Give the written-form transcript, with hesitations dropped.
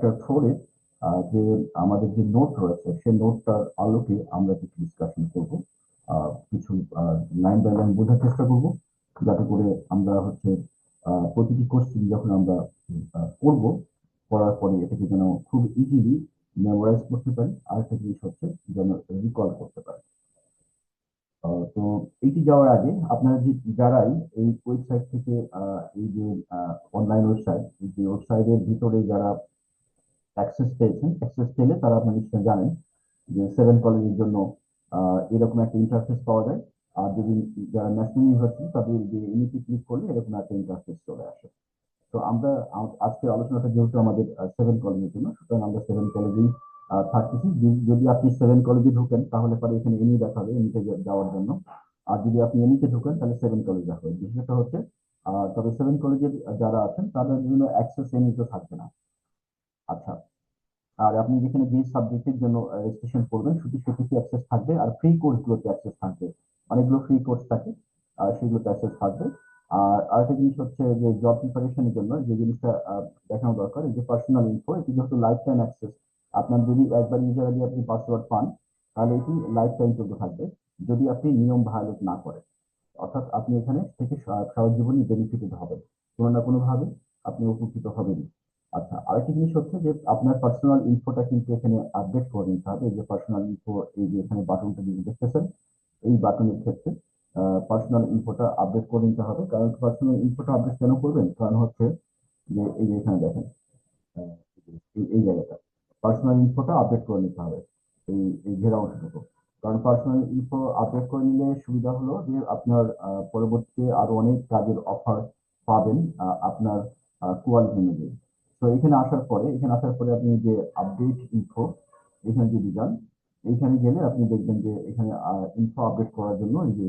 Chapter 4-এ যে আমাদের যে নোট রয়েছে সেই নোটটার আলোকে আমরা কিছু ডিসকাশন করব। কিছু লাইন বাই লাইন বোঝার চেষ্টা করব, যাতে করে আমরা হচ্ছে প্রতিটি কোশ্চেন যখন আমরা করব, করার পরে এটাকে যেন খুব ইজিলি মেমোরাইজ করতে পারি, আর একটা জিনিস হচ্ছে যেন রিকল করতে পারি। তো এইটি যাওয়ার আগে আপনারা যারাই এই ওয়েবসাইট থেকে এই যে অনলাইন ওয়েবসাইট, এই যে ওয়েবসাইটের ভিতরে যারা অ্যাক্সেস পেয়েছেন, অ্যাক্সেস পেলে তারা আপনারা নিশ্চয়ই জানেন যে 7 কলেজের জন্য এরকম একটা ইন্টারফেস পাওয়া যায়। আর যদি যারা ন্যাশনাল ইউনিভার্সিটি, তাদের যে ইউনিটি ক্লিক করলে এরকম একটা ইন্টারফেস চলে আসে। তো আমরা আজকে আলোচনাটা যেহেতু আমাদের 7 কলেজের জন্য, সুতরাং আমরা 7 কলেজেই থাকতেছি। যদি আপনি 7 কলেজে ঢুকেন তাহলে পরে এখানে এনি দেখা হবে, এনিতে যাওয়ার জন্য। আর যদি আপনি এনিতে ঢুকেন তাহলে 7 কলেজ দেখা হবে। বিষয়টা হচ্ছে তবে 7 কলেজের যারা আছেন তাদের জন্য অ্যাক্সেস এনিতে থাকবে না। আচ্ছা, আর আপনি যেখানে যে সাবজেক্টের জন্য রেজিস্ট্রেশন করবেন শুধু সেটিতে অ্যাক্সেস থাকবে, আর ফ্রি কোর্সগুলোতে অ্যাক্সেস থাকবে। অনেকগুলো ফ্রি কোর্স থাকে, সেগুলোতে অ্যাক্সেস থাকবে। আর আরেকটা জিনিস হচ্ছে যে জব প্রিপারেশনের জন্য যে জিনিসটা দেখানো দরকার, এই যে পার্সোনাল ইনফো, এটি যেহেতু লাইফ টাইম অ্যাক্সেস, আপনার যদি একবার ইউজার আইডি আপনি পাসওয়ার্ড পান তাহলে এটি লাইফ টাইম চলতে থাকবে, যদি আপনি নিয়ম ভায়োলেট না করেন। অর্থাৎ আপনি এখানে থেকে সারা জীবনই বেনিফিটেড হবেন, কোনো না কোনো ভাবে আপনি উপকৃত হবেনই। আচ্ছা, আরেকটা জিনিস হচ্ছে যে আপনার পার্সোনাল ইনফোটা কিন্তু এখানে আপডেট করে নিতে হবে। এই যে পার্সোনাল ইনফো, এই যে এখানে বাটনটা দেখতেছেন, এই বাটনের ক্ষেত্রে পার্সোনাল ইনফোটা আপডেট করে নিতে হবে। কারণ পার্সোনাল ইনফোটা আপডেট কেন করবেন, কারণ হচ্ছে যে এই যে এখানে দেখেন, আহ, এই জায়গাটা পার্সোনাল ইনফোটা আপডেট করে নিতে হবে, এই এই ঘেরা অংশটুকু। কারণ পার্সোনাল ইনফো আপডেট করে নিলে সুবিধা হলো যে আপনার পরবর্তীতে আরো অনেক কাজের অফার পাবেন আপনার কোয়ালিটি অনুযায়ী। তো এখানে আসার পরে আপনি যে আপডেট ইনফো, এখানে যদি যান, এইখানে গেলে আপনি দেখবেন যে এখানে ইনফো আপডেট করার জন্য এই যে